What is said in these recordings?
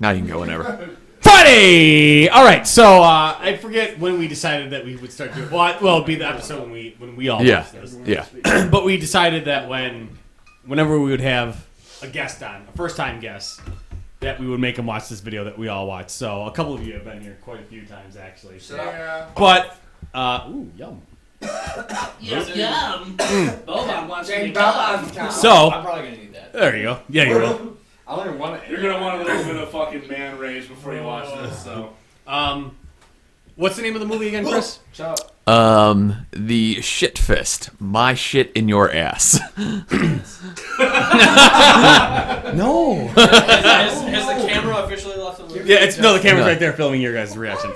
Now you can go whenever. Friday! All right, so I forget when we decided that we would start doing. Well, it'll be the episode when we all watch this. Yeah. But we decided that whenever we would have a guest on, a first-time guest, that we would make them watch this video that we all watch. So a couple of you have been here quite a few times, actually. So. Yeah. But, yum. Yum. Boban wants to be So, I'm probably going to need that. There you go. Yeah, you will. I don't even want to. You're gonna want a little bit of fucking man rage before you watch this. So, what's the name of the movie again, Chris? The Shit Fist. My shit in your ass. No. Has the camera officially left the movie? Yeah, the camera's right there filming your guys' reaction.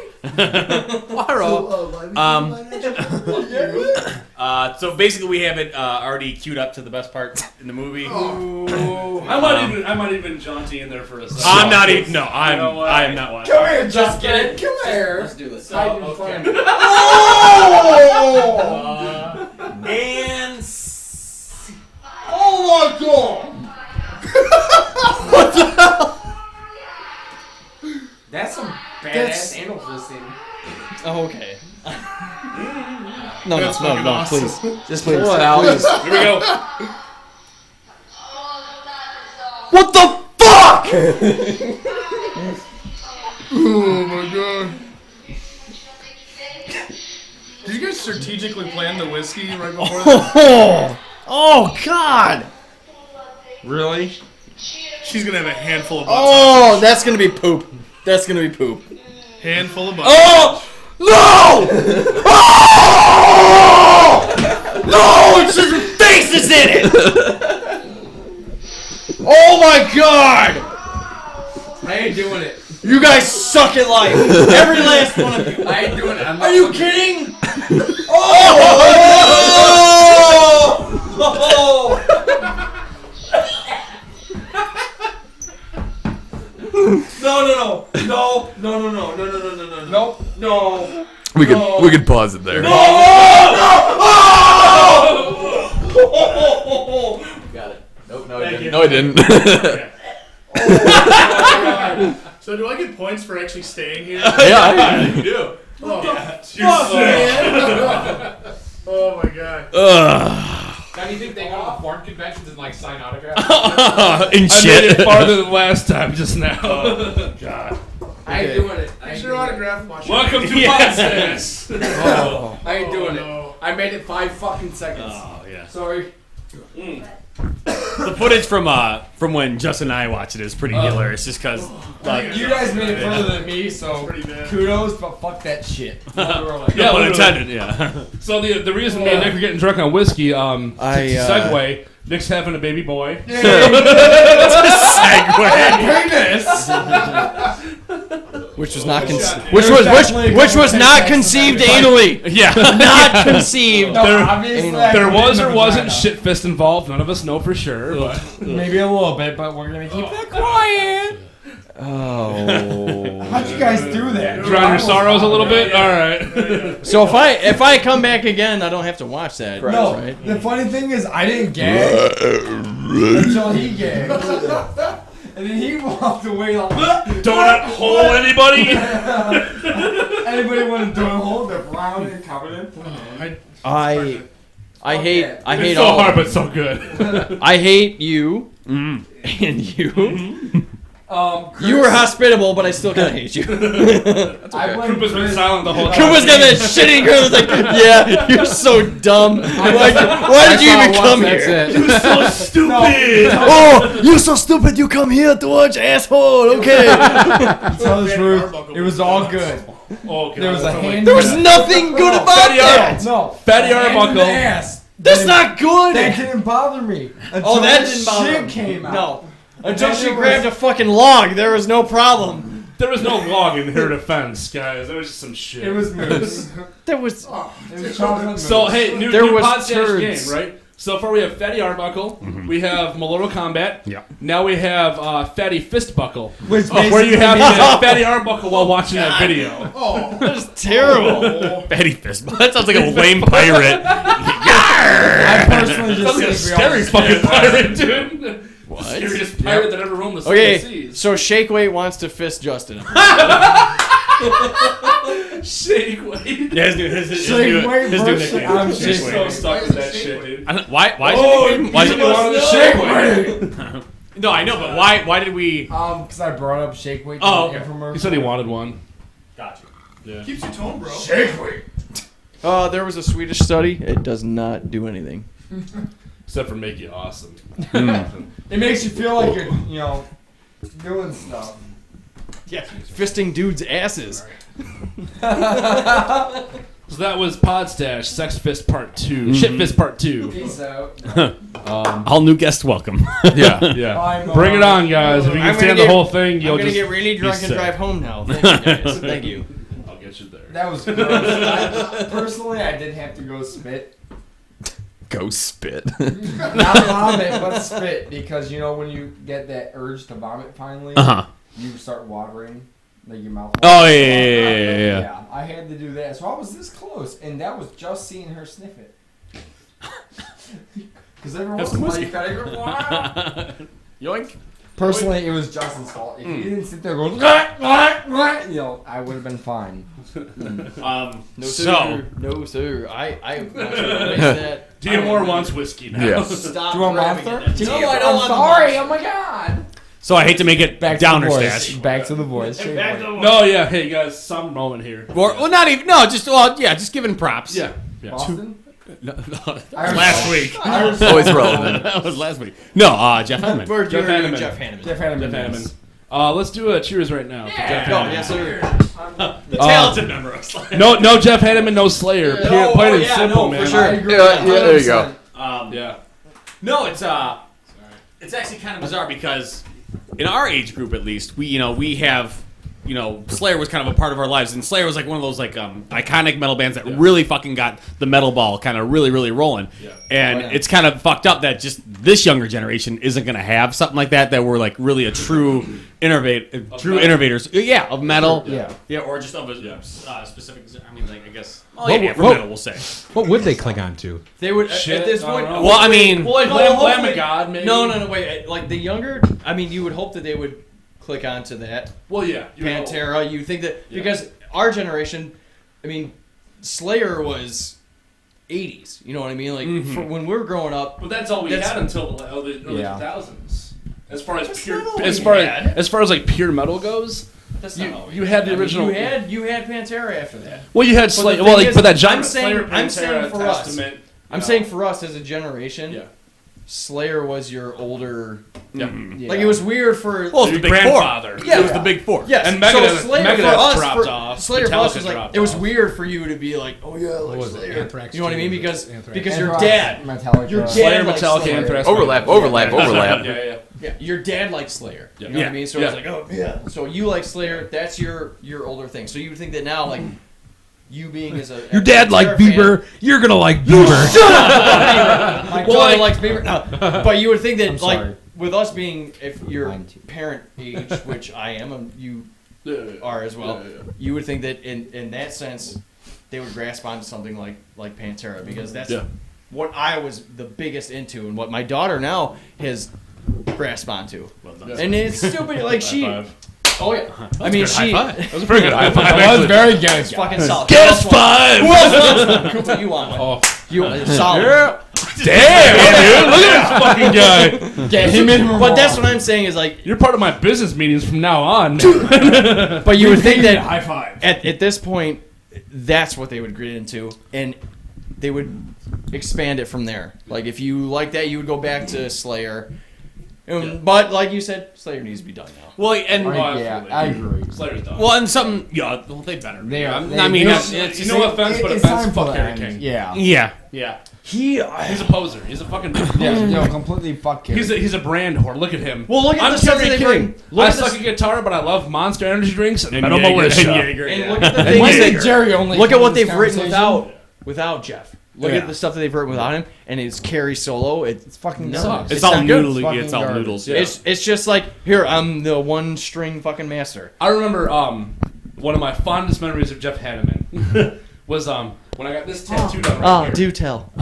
So basically, we have it already queued up to the best part in the movie. I might even jaunty in there for a second. I'm not even. No, I am not watching. Come here, Just get it. Come here. Let's do this. And Oh my god! what the hell? That's some badass anal fisting. Oh, okay. No, please. Just please. Please. Here we go. What the fuck? Oh my god. Did you guys strategically plan the whiskey right before this? Oh, God. Really? She's gonna have a handful of butts. Oh, that's gonna be poop. That's gonna be poop. Handful of butts. Oh! No! Oh! No! It's just face is in it! Oh my god! I ain't doing it. You guys suck at life. Every last one of you. I ain't doing it. Are you kidding? Oh! Oh! No. Nope. No. We could pause it there. Oh! Got it. Nope, no, I didn't. No, I didn't. So do I get points for actually staying here? Yeah, You do. Oh, oh my god. Now, do you think they go to porn conventions and like sign autographs? In I shit. made it farther than last time just now. Oh, god. I ain't doing it. Here's your autograph. Welcome to Podstache. I ain't doing it. I made it 5 fucking seconds. Oh yeah. Sorry. The footage from when Justin and I watched it is pretty hilarious, just because. You guys made it further than me, so kudos, but fuck that shit. No pun intended. Yeah. So the reason me and Nick are getting drunk on whiskey, segue. Nick's having a baby boy. Segue. Which was not which was not conceived anally. Yeah. Not conceived. There was or wasn't shit fist involved. None of us know for sure. But. Maybe a little bit, but we're gonna keep that quiet. Oh. How'd you guys do that? Drown your sorrows a little bit? Alright. So if I come back again, I don't have to watch that. No, Right? the funny thing is I didn't gag until he gagged. And then he walked away like, Donut hole anybody? anybody want to do a hole? They're brown and covered in. I hate It's so all. hard but so good. I hate you and you. You were hospitable, but I still kind of hate you. Koopa's been silent the whole time. Koopa's got that shitty girl that's like, yeah, you're so dumb. Why did you even come here? You're so stupid. Oh, you're so stupid. You come here to watch, asshole. Okay. Tell the truth, it was all good. Oh, There was a hand. There was nothing good about that. No, Fatty hand in Arbuckle. the ass. That's not good. That didn't bother me. Oh, that didn't bother shit me. came out. No. Until she grabbed a fucking log, there was no problem. There was no log in her defense, guys. There was just some shit. It was moose. There was. It was chocolate moose. So, hey, new There was Podstache turds. game, right? So far we have Fatty Arbuckle, we have Maloro Combat, now we have Fatty Fist Buckle, Which where you have Fatty Arbuckle while watching that video. That was terrible. Fatty fist. That sounds like a lame pirate. I personally just Sounds like a think we all scary fucking pirate, dude. Scariest pirate that ever roamed the Okay, seas. so Shake Weight wants to fist Justin. Shake Weight. Yeah, his Shake Weight new versus nickname. I'm Shake Shake Weight. So stuck with that shit, dude. Why? Why? Why is it wanted to Shake Weight. No, I know, but why? Why did we? Because I brought up Shake Weight. Oh, in the infomercial. He said he wanted one. Gotcha. Yeah. Keeps your tone, bro. Shake Weight. There was a Swedish study. It does not do anything. Except for make you awesome. It makes you feel like you're, doing stuff. Yeah, fisting dudes' asses. So that was Podstache, Sex Fist Part 2. Shit Fist Part 2. Peace out. All new guest welcome. Yeah. Yeah. Bring it on, guys. If you can stand the whole thing, you'll I'm gonna just get really drunk and sick. drive home now. Thank you, guys. Thank you. I'll get you there. That was gross. Personally, I did have to go spit. Go spit. Not vomit, but spit. Because, when you get that urge to vomit finally, you start watering. Like your mouth. Oh yeah. Yeah, I had to do that. So I was this close, and that was just seeing her sniff it. Because everyone was like, gotta go, wow. Yoink. Personally, it was Justin's fault. If he didn't sit there going, I would have been fine. No So- sir. No sir. I'm not sure what makes that. Theodore wants whiskey now. Yeah. Stop. Do you want grabbing monster? at that No, table. I don't. I'm sorry. Oh my god. So I hate to make it Back to downer the voice. stash. Back to the voice. No, yeah. Hey, guys, some moment here. Or, well, not even. No, just giving props. Yeah. Boston? No, Irish- week. Always relevant. That was last week. No, Jeff Hanneman. We're Jeff doing Hanneman. Jeff Hanneman. Jeff Hanneman. Jeff yes. Hanneman. Let's do a cheers right now for Jeff No, Hanneman. yes sir. The talented member of Slayer. No Jeff Hanneman, no Slayer. Oh, Plain and yeah, simple, no, man. for sure. I agree. Yeah, there you go. Yeah. No, it's actually kind of bizarre because in our age group, at least, we have, Slayer was kind of a part of our lives, and Slayer was like one of those iconic metal bands that really fucking got the metal ball kind of really, really rolling. Yeah. And it's kind of fucked up that just this younger generation isn't going to have something like that we're like really a true innovators. Yeah, of metal. Yeah. Or just of a specific. I mean, I guess. Oh, What- yeah, for what- metal, we'll say. What would they cling on to? They would Shit, at this I don't point. know. Well, I mean, Well, Lamb hopefully- of God, maybe? No, wait. Like the younger, I mean, you would hope that they would click onto that. Well, yeah. you know. Pantera, you think that Yeah. because our generation, I mean, Slayer was 80s. You know what I mean? Like for when we were growing up, But that's all we That's- had until the early Yeah. 2000s. As far as That's pure, not all as we far had. as far as like pure metal goes, that's you- not all we you had the I mean, original- you had Pantera after that. well, you had But Slayer. the Well, thing like is, for that genre, I'm saying- Slayer, I'm Pantera, saying for us. Testament. I'm saying for us as a generation, Yeah. Slayer was your older. Yeah. Like it was weird for. Well, it's Your the big grandfather. four. Yeah, it was the big four. Yes, And Megadeth- so Slayer Megadeth for us, dropped off. Slayer for us Metallica was like dropped it was off. weird for you to be like, oh yeah, like What was it? Slayer. Anthrax You know what I mean? too? Because Anthrax. because your Anthrax, dad, Metallica. your dad Slayer, likes Metallica, Slayer. Anthrax. Overlap. Yeah. Yeah, your dad likes Slayer. Yeah. You know what I mean? So Yeah. it's like, oh yeah. So you like Slayer? That's your older thing. So you would think that now, like you being as a Your dad liked Slayer Bieber. You're gonna like Bieber. My Well, daughter likes Bieber. No, but you would think that I'm like sorry. with us being if you're Mine too. parent age, which I am, and you Yeah. are as well. Yeah. You would think that in that sense, they would grasp onto something like Pantera because that's Yeah. what I was the biggest into and what my daughter now has grasped onto. Well done. And it's stupid, like she. High five. Oh yeah, I mean she. That was a pretty good high five. That was actually. very good. It's fucking solid. Guess Who else five. wants- Who else wants one? Cooper, you want one? Oh, You solid. damn, dude! Look at this fucking guy. Get him in more. But that's what I'm saying is like, You're part of my business meetings from now on. but you would think that high five. at this point, that's what they would get into, and they would expand it from there. Like if you like that, you would go back to Slayer. But like you said, Slayer needs to be done now. Well, and Oh, Yeah, absolutely. I agree. Slayer's done. well, and something. Yeah, well, they better. They are. I mean, they- it's no offense, but It's offense. time for Fuck the Eric end. King. Yeah. yeah. He. He's a poser. He's a fucking. Yeah, completely fuck him. He's a brand whore. Look at him. Well, look at I'm the stuff Kerry that they've King. written. Look I at suck this- at guitar, but I love Monster Energy drinks and, And Metal Jaeger, Militia. and Jaeger, And yeah. look at the And things when that did Jerry only look at come what in this they've written conversation? without Jeff. Look Yeah. at the stuff that they've written without him, and his carry solo. It's fucking No. sucks. It's all not good. noodly. Fucking It's all garbage. noodles. Yeah. It's just like here I'm the one string fucking master. I remember one of my fondest memories of Jeff Hanneman was when I got this tattooed on right here. Do tell.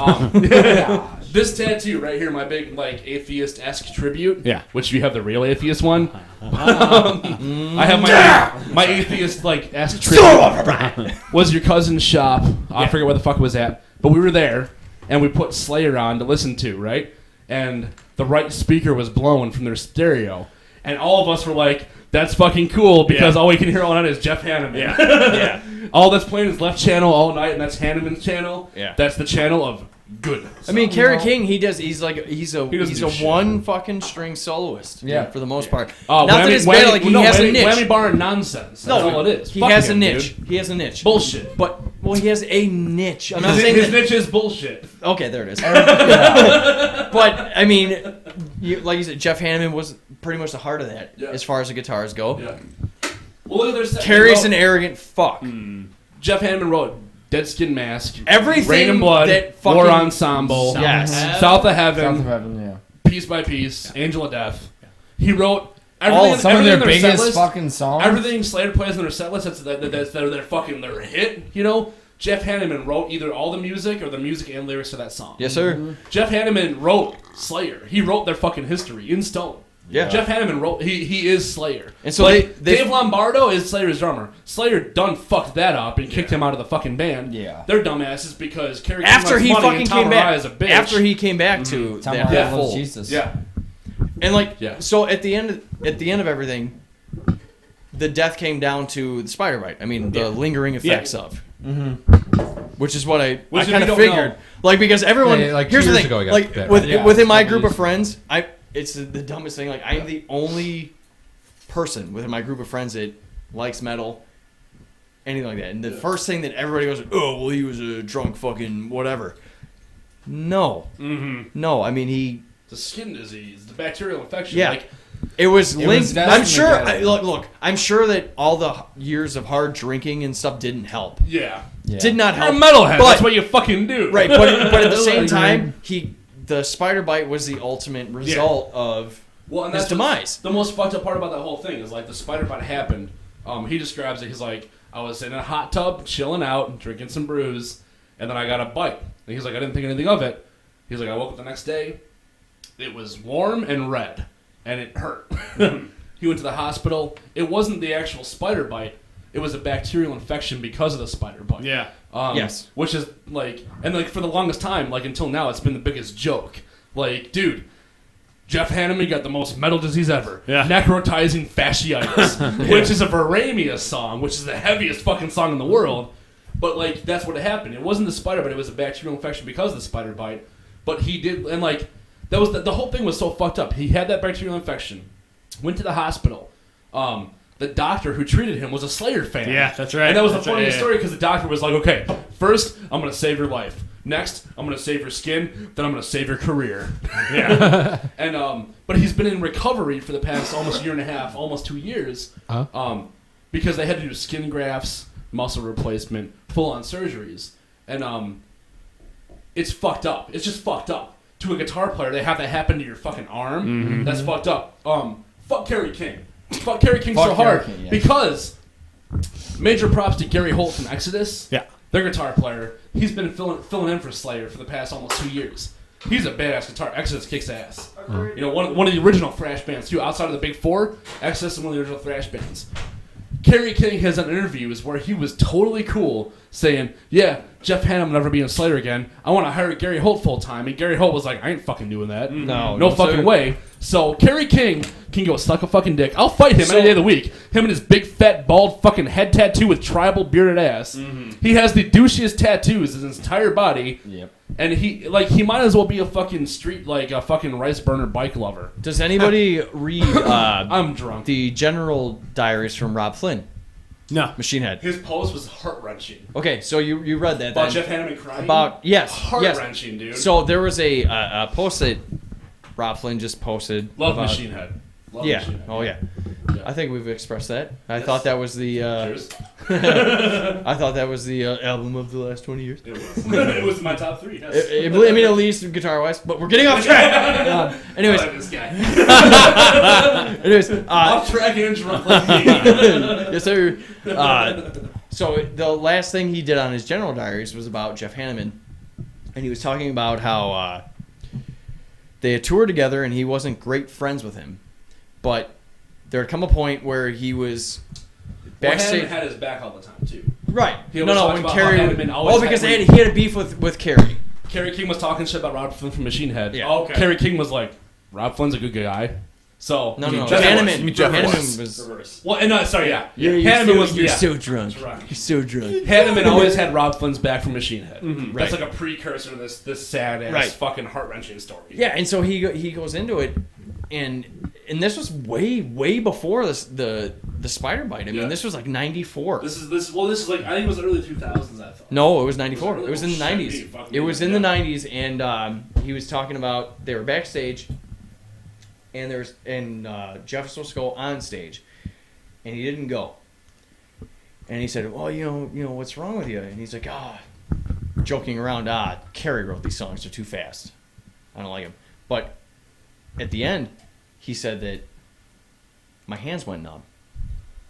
This tattoo right here, my big like atheist-esque tribute. Yeah. Which you have the real atheist one. I have my atheist like esque tribute. Was your cousin's shop? I forget where the fuck it was at, but we were there and we put Slayer on to listen to, right? And the right speaker was blown from their stereo, and all of us were like, "That's fucking cool," because all we can hear all night is Jeff Hanneman. Yeah. All that's playing is left channel all night, and that's Hanneman's channel. Yeah. That's the channel of good. I mean, Kerry King, he's a doesn't do shit. one fucking string soloist. Yeah. For the most part. Oh, Not that it's bad, like he has a niche. Whammy bar and nonsense. That's all it is. He Fuck has a him, niche. dude. He has a niche. Bullshit. But he has a niche. I'm not His, saying his that. niche is bullshit. Okay, there it is. But I mean, like you said, Jeff Hanneman was pretty much the heart of that as far as the guitars go. Yeah. Well, look at their set. Kerry's an arrogant fuck. Jeff Hanneman wrote Dead Skin Mask, Everything Rain and Blood, that War fucking- Ensemble, Yes. South of Heaven, South of Heaven, yeah. Piece by Piece, Angel of Death. He wrote All everything. some of their everything in their set biggest list, fucking songs. Everything Slayer plays in their set list, that's their fucking their hit. You know, Jeff Hanneman wrote either all the music or the music and lyrics to that song. Yes, sir. Jeff Hanneman wrote Slayer. He wrote their fucking history in stone. Yeah. Jeff Hanneman wrote. He is Slayer. And so like, they Dave Lombardo is Slayer's drummer. Slayer done fucked that up and kicked him out of the fucking band. Yeah. They're dumbasses because Kerry after King he loves money fucking and Tom came back. Araya is a bitch. After he came back to Tom that Araya full. loves Jesus. Yeah. And like, Yeah. so at the end of everything, the death came down to the spider bite. I mean, the lingering effects of, which is what I Which if kind you of don't figured. know- Like because everyone, Yeah, like 2 here's the years thing, ago I got like that, within right? my Yeah, group it of friends, it's the dumbest thing. Like I'm the only person within my group of friends that likes metal, anything like that. And the first thing that everybody goes, oh well, he was a drunk fucking whatever. No, no. I mean he. The skin disease, the bacterial infection. Yeah. Like, It was It linked. was I'm sure. definitely Look, I'm sure that all the years of hard drinking and stuff didn't help. yeah. Did not You're a help. metalhead. But- That's what you fucking do. Right, but at the same Like, time, the spider bite was the ultimate result of Well, and his that's what's demise. the most fucked up part about that whole thing is like the spider bite happened. He describes it. He's like, I was in a hot tub, chilling out, drinking some brews, and then I got a bite. And he's like, I didn't think anything of it. He's like, I woke up the next day, it was warm and red, and it hurt. He went to the hospital. It wasn't the actual spider bite. It was a bacterial infection because of the spider bite. Yeah. Yes. Which is like, and like for the longest time, like until now, it's been the biggest joke. Like, dude, Jeff Hanneman got the most metal disease ever. Yeah. Necrotizing fasciitis, which is a Varamia song, which is the heaviest fucking song in the world. But like, that's what happened. It wasn't the spider bite. It was a bacterial infection because of the spider bite. But he did, and like, that was the whole thing was so fucked up. He had that bacterial infection, went to the hospital. The doctor who treated him was a Slayer fan. Yeah, that's right. And that was That's the funniest right, yeah. story because the doctor was like, okay, first, I'm going to save your life. Next, I'm going to save your skin. Then I'm going to save your career. Yeah. And but he's been in recovery for the past almost year and a half, almost 2 years, because they had to do skin grafts, muscle replacement, full-on surgeries. And it's fucked up. It's just fucked up. To a guitar player, they have that happen to your fucking arm. Mm-hmm. That's fucked up. Fuck Kerry King. Fuck Kerry King Fuck so Kerry hard King, yeah. because major props to Gary Holt from Exodus. Yeah. Their guitar player. He's been filling in for Slayer for the past almost 2 years. He's a badass guitar. Exodus kicks ass. You know, one of the original thrash bands too. Outside of the big four, Exodus is one of the original thrash bands. Kerry King has done interviews where he was totally cool saying, yeah, Jeff Hanneman will never be in Slayer again. I want to hire Gary Holt full time. And Gary Holt was like, I ain't fucking doing that. No fucking sir. way. So Kerry King can go suck a fucking dick. I'll fight him any day of the week. Him and his big, fat, bald fucking head tattoo with tribal bearded ass. He has the douchiest tattoos in his entire body. Yep. And he might as well be a fucking street, like a fucking rice burner bike lover. Does anybody read I'm drunk. the general diaries from Rob Flynn, No. Machine Head? His pose was heart-wrenching. Okay, so you read that About then. Jeff Hanneman crying? About yes, Heart-wrenching, dude. So there was a post that Rob Flynn just posted. Love about, Machine Head. Love Yeah. Machine Head. Oh yeah. Yeah. I think we've expressed that. I thought that was the. Cheers. I thought that was the album of the last 20 years. It was. It was in my top three. Yes. I mean, at least guitar wise, but we're getting off track. Anyways, I like this guy. anyways, Off track and drunk like me. yes sir. So the last thing he did on his general diaries was about Jeff Hanneman, and he was talking about how They had toured together, and he wasn't great friends with him. But there had come a point where he was backstage. Hanneman had his back all the time too. Right. He always talks When about Kerry. how Hanneman always Oh, because had- he had a beef with Kerry. Kerry King was talking shit about Rob Flynn from Machine Head. Yeah. Okay. Kerry King was like, Rob Flynn's a good guy. So No. Jeff Hanneman. Jeff Hanneman was. was. Well, no, sorry, yeah. You're Hanneman was so drunk. That's right. You're so drunk. Hanneman always had Rob Flynn's back from Machine Head. Right. That's like a precursor to this sad ass Right. fucking heart wrenching story. Yeah, and so he goes into it, and this was way before the spider bite. I mean, Yeah. this was like '94. This is like I think it was early 2000s. I thought. No, it was '94. Was it It was in really? the Oh, '90s. shit, fuck It me, was in yeah. the '90s, and he was talking about they were backstage, and Jeff was supposed to go on stage, and he didn't go. And he said, "Well, you know, what's wrong with you?" And he's like, joking around, Kerry wrote these songs. They're too fast. I don't like them. But at the end, he said that my hands went numb.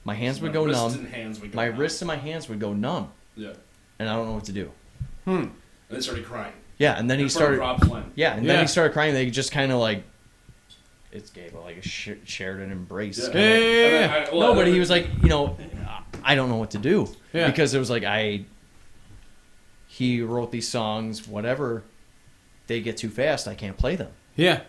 My hands would go wrists numb. and hands would go My numb. wrists and my hands would go numb, Yeah. and I don't know what to do. And then started crying. Yeah, and then he In front of started. Rob Flynn. Yeah, and Yeah. then he started crying. They just kind of like, it's gay, but like a shared an embrace. Yeah. kinda. And then No, but he was like, I don't know what to do. Yeah. Because it was like he wrote these songs, whatever, they get too fast, I can't play them. Yeah.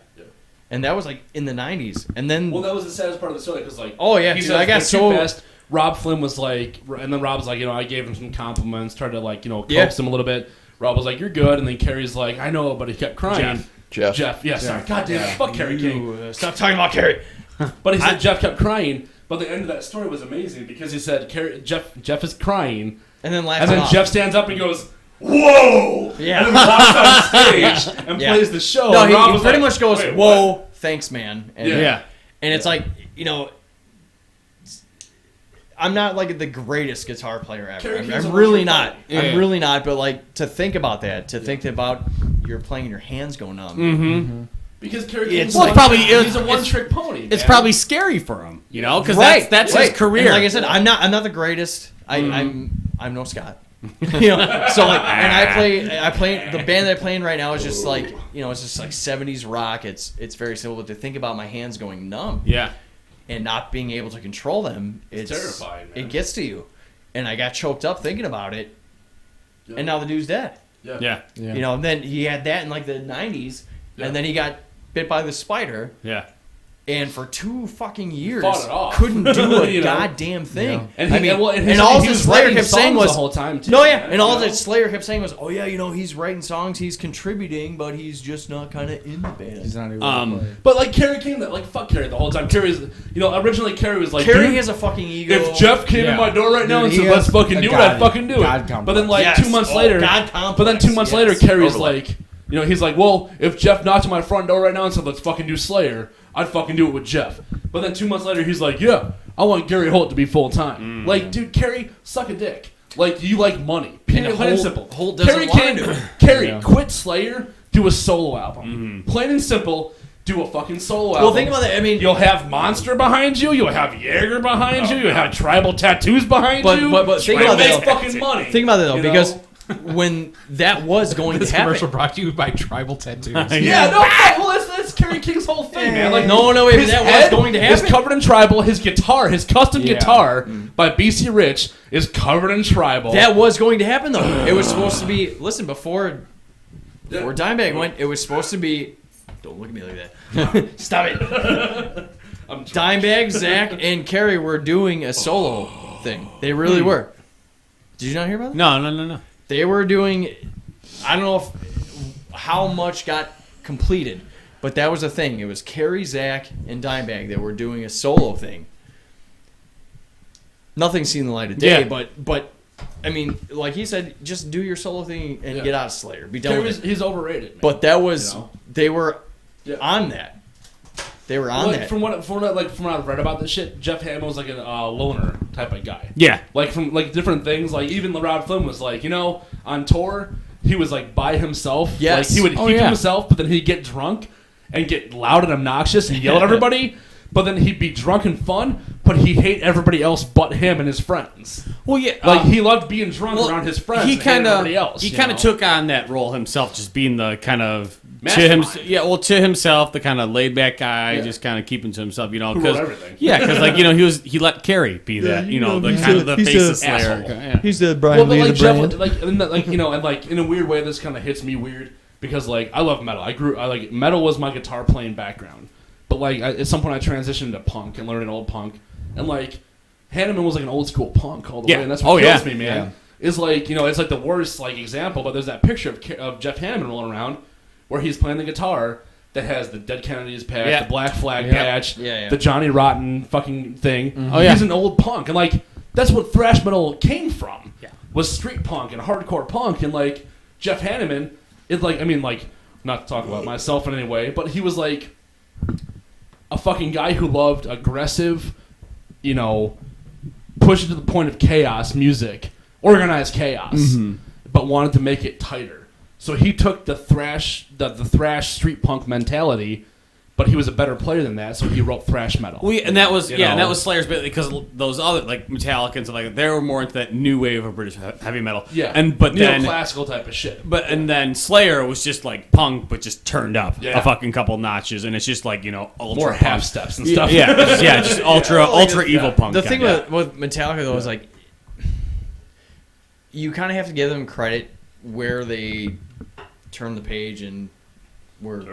And that was like in the '90s, and then Well, that was the saddest part of the story because like Oh, yeah, he dude, said I got they're so- too fast. Rob Flynn was like, and then Rob's like, I gave him some compliments, tried to like coax Yeah. him a little bit. Rob was like, "You're good," and then Kerry's like, "I know," but he kept crying. Jeff. Yeah, sorry. God damn it. Fuck Kerry King. Stop talking about Kerry. But he said Jeff kept crying. But the end of that story was amazing because he said Jeff is crying, And then laughs and then off. Jeff stands up and goes, "Whoa!" Yeah. And then walks on stage and Yeah. plays the show. No, and Rob he was pretty like, much goes, "Wait, "Whoa, what?" thanks, man." And, Yeah. and it's like, I'm not like the greatest guitar player ever. Kerry King's I'm a really wonderful not. player. I'm Yeah. really not. But like to think about that, to think about you're playing, your hands go numb. Mm-hmm. Because Kerry It's King's like- he's a one-trick pony. It's man. probably scary for him, because Right, that's right. his career. And like I said, I'm not the greatest. I'm no Scott. So like, and I play the band that I play in right now is just like it's just like 70s rock. It's very simple. But to think about my hands going numb yeah. and not being able to control them, it's terrifying, man. It gets to you, and I got choked up thinking about it. Yeah. And now the dude's dead. Yeah. And then he had that in like the 90s, Yeah. and then he got bit by the spider. Yeah. And for 2 fucking years, Fought it off. couldn't do a You know? goddamn thing. And I mean, his, all he the was Slayer writing kept saying songs was the whole time too. no, yeah, man, and all you know? that Slayer kept saying was, he's writing songs, he's contributing, but he's just not kind of in the band. He's not even. But like Kerry King, like fuck Kerry the whole time. Kerry's, originally Kerry was like, Kerry dude, has a fucking ego. if Jeff came in my door right now Dude, and he said let's has fucking a do it, God- I'd fucking do God it. complex. But then like Yes. 2 months Oh, later, God complex. but then 2 months later, Yes. Kerry's Overlap. like, he's like, well, if Jeff knocked on my front door right now and said let's fucking do Slayer, I'd fucking do it with Jeff. But then 2 months later, he's like, yeah, I want Gary Holt to be full time. Like, dude, Kerry, suck a dick. Like, you like money. Plain and Holt- simple. Holt doesn't Kerry wanna can't do it. Kerry, quit Slayer, do a solo album. Plain and simple. Do a fucking solo album. Well, think about that. I mean, You'll have Monster behind you. You'll have Jaeger behind you. You'll have tribal tattoos behind But- you. but think You'll about that, make though. fucking money. think about it though, You know? because when that was going This to happen, commercial brought to you by Tribal Tattoos. Yeah, no, well, that's Kerry King's whole thing, man. Like, No, wait, his that was head going to is happen? covered in tribal. His guitar, his custom Yeah. guitar by BC Rich, is covered in tribal. that was going to happen though. It was supposed to be. Listen, before Dimebag went, it was supposed to be. Don't look at me like that. Stop it. Dimebag, Zach, and Kerry were doing a solo thing. They really were. Did you not hear about that? No. They were doing. I don't know how much got completed, but that was a thing. It was Kerry, Zach, and Dimebag that were doing a solo thing. Nothing's seen the light of day, Yeah. but I mean, like he said, just do your solo thing and Yeah. get out of Slayer. Be done with Kerry's, it. he's overrated, man. But that was You know? they were Yeah. on that. They were on Like, that. from what I've read about this shit, Jeff Hanneman was like a loner type of guy. Yeah. Like from like different things. Like even Rob Flynn was like, on tour he was like by himself. Yes. Like he would Oh, keep to yeah. himself, but then he'd get drunk and get loud and obnoxious and yell at everybody. But then he'd be drunk and fun, but he'd hate everybody else but him and his friends. Well, yeah. Like he loved being drunk around his friends. He and hated kind of everybody else. he you kind of know? took on that role himself, just being the kind of To himself, the kind of laid back guy, just kind of keeping to himself, you know, because like he let Carrie be that, you know, the kind of the face of Slayer. Yeah. He's the Brian Lee of the brand. Like you know, and like in a weird way, this kind of hits me weird because like I love metal. I like metal was my guitar playing background, but like at some point I transitioned to punk and learned an old punk, and like Hanneman was like an old school punk all the way, and that's what kills me, man. Yeah. Is like, you know, it's like the worst like example, but there's that picture of Jeff Hanneman rolling around where he's playing the guitar that has the Dead Kennedys patch, the Black Flag patch, the Johnny Rotten fucking thing. Mm-hmm. He's an old punk, and like that's what thrash metal came from. Was street punk and hardcore punk, and like Jeff Hanneman is like, I mean, like, not to talk about myself in any way, but he was like a fucking guy who loved aggressive, you know, push it to the point of chaos music, organized chaos, but wanted to make it tighter. So he took the thrash street punk mentality, but he was a better player than that, so he wrote thrash metal. And that was and that was Slayer's bit, because those other like Metallica and stuff like that, they were more into that new wave of British heavy metal. But then classical type of shit. And then Slayer was just like punk, but just turned up a fucking couple notches, and it's just like, you know, ultra more half punk steps and stuff. Just ultra evil punk. The thing with Metallica though is like, you kind of have to give them credit where they turn the page and and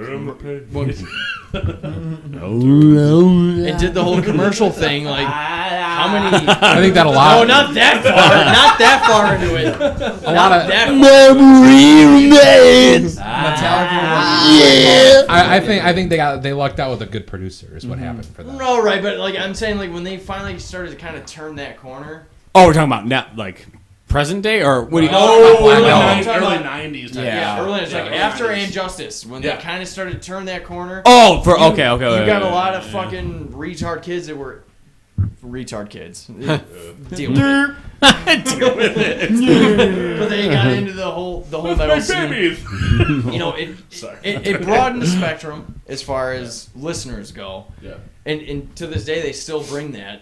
did the whole commercial thing. Like, how many? I think that a lot. No, not that far. Not that far into it. A lot of memory remains. I think they lucked out with a good producer. Is what happened for them. No, right, but like I'm saying, like when they finally started to kind of turn that corner. Oh, we're talking about now, like present day, or what do you? Early 90s. Early. It's like after Injustice, when they kind of started to turn that corner. Oh, okay. You got a lot of fucking retard kids that were retard kids. Deal with it. Deal with it. But they got into the whole metal scene. You know, it broadened the spectrum as far as listeners go. Yeah. And to this day, they still bring that.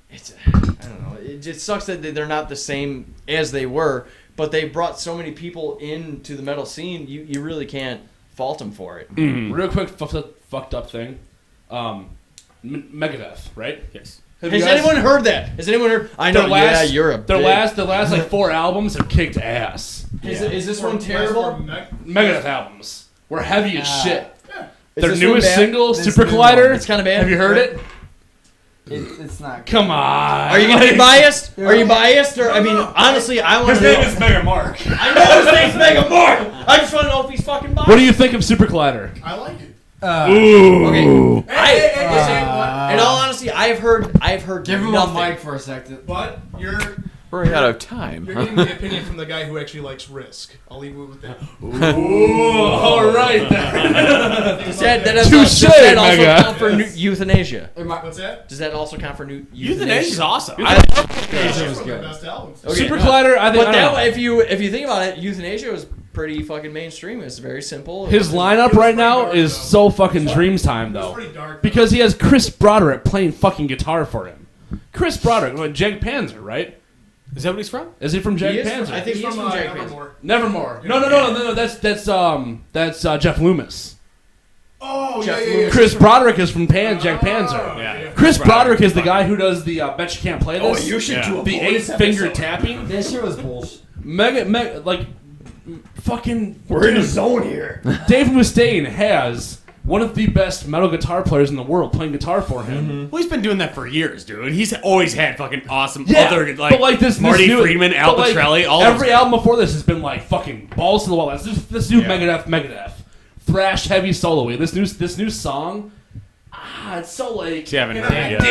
I don't know. It just sucks that they're not the same as they were, but they brought so many people into the metal scene. You really can't fault them for it. Mm-hmm. Real quick, fucked up thing. Megadeth, right? Yes. Has anyone heard that? Has anyone heard? I know. Europe. The last like 4 albums have kicked ass. Is this one terrible? Megadeth albums were heavy as shit. Yeah. Their newest single, Super Collider. It's kind of bad. Have you heard it? It's not. Come on. Are you gonna be biased? Are you biased? Or I mean, honestly, I want to know. His name is Mega Mark. I know his name's Mega Mark. I just want to know if he's fucking biased. What do you think of Super Collider? I like it. Okay. In all honesty, I've heard. Give him nothing. a mic for a second. But you're Running out of time. You're getting the opinion from the guy who actually likes Risk. I'll leave you with that. Ooh, all right. Does that also count for euthanasia? What's that? Does that also count for euthanasia? Euthanasia's awesome. Euthanasia was good. Best albums. Okay. Super Collider, I think. But that, if you think about it, euthanasia was pretty fucking mainstream. It's very simple. His lineup right now is so fucking Dreams Time though, because he has Chris Broderick playing fucking guitar for him. Chris Broderick, Jag Panzer, right? Is that what he's from? Is he from Jag Panzer? I think he's from Jag Nevermore. Nevermore. No. That's Jeff Loomis. Oh, Jeff yeah. Loomis. Chris Broderick is from Jag Panzer. Yeah. Chris Broderick is the guy who does the Bet You Can't Play This. Oh, you should do a the bonus 8-finger tapping. That shit was bullshit. Mega, like, fucking. We're in a zone here. Dave Mustaine has one of the best metal guitar players in the world playing guitar for him. Mm-hmm. Well, he's been doing that for years, dude. He's always had fucking awesome other, like, but like this Marty new, Friedman, Al Pitrelli, all every those album before this has been like fucking balls to the wall. This new Megadeth, thrash heavy solo-y. This new song, it's so like You haven't heard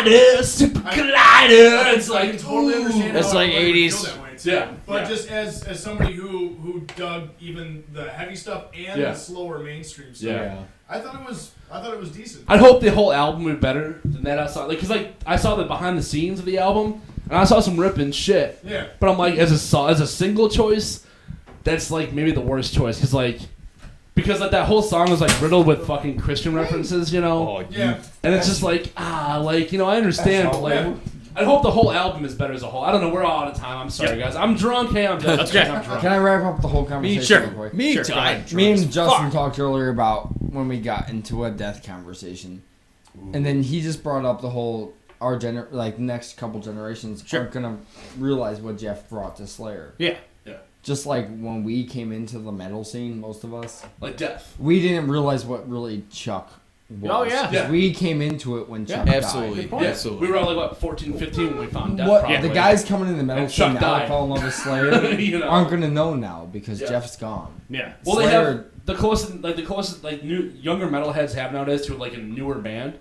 it Super Collider. It's I like can totally understand. That's how like everybody 80s. feel that way, too. Yeah. But just as somebody who dug even the heavy stuff and the slower mainstream stuff, Yeah. I thought it was decent. I'd hope the whole album would be better than that. I saw I saw the behind the scenes of the album and I saw some ripping shit. Yeah. But I'm like, as a single choice, that's like maybe the worst choice because that whole song was like riddled with fucking Christian references, you know. Yeah. And it's just like I understand, but like I hope the whole album is better as a whole. I don't know. We're all out of time. I'm sorry, guys. I'm drunk. Hey, I'm Jeff. That's okay. I'm drunk. Can I wrap up the whole conversation Sure. real quick? Me Sure, too. go ahead. Me and Justin talked earlier about when we got into a death conversation, and then he just brought up the whole next couple generations aren't gonna realize what Jeff brought to Slayer. Yeah. Just like when we came into the metal scene, most of us, Like death. we didn't realize what really Chuck was. Oh, yeah. 'Cause Yeah. we came into it when Chuck Absolutely. died. Yeah. Absolutely. We were all like, what, 14, 15 when we found death. What probably. the guys coming in the metal And scene Chuck now died. that fell in love with Slayer You know. aren't gonna know now because Yeah. Jeff's gone. Yeah. Well, they Slayer- have the closest new younger metalheads have nowadays to like a newer band.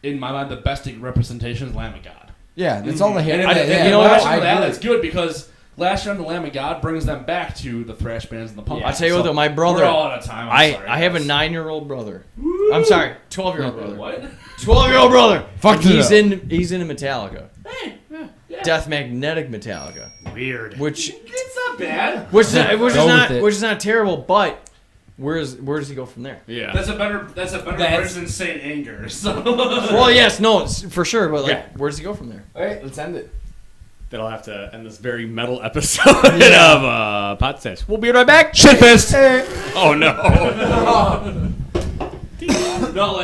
In my mind, the best representation is Lamb of God. Yeah, that's all they have. And you know what? last year I that, agree. that's good because last year on the Lamb of God brings them back to the thrash bands and the punk. I tell you what, though, my We're brother. all out of time. I'm sorry, I have a guys. 9-year-old brother. I'm sorry, 12-year-old brother. What? 12-year-old brother. Fuck And it he's into Metallica. Yeah. Death Magnetic Metallica, Weird. which It's not bad. is Go not with it. which is not terrible, but where does he go from there? Yeah. That's a better version than Saint Anger. So. Well, yes, no, for sure, but like, Yeah. where does he go from there? All right, let's end it. That'll have to end this very metal episode of Podstache. We'll be right back. Shitfist. Oh no. No, like.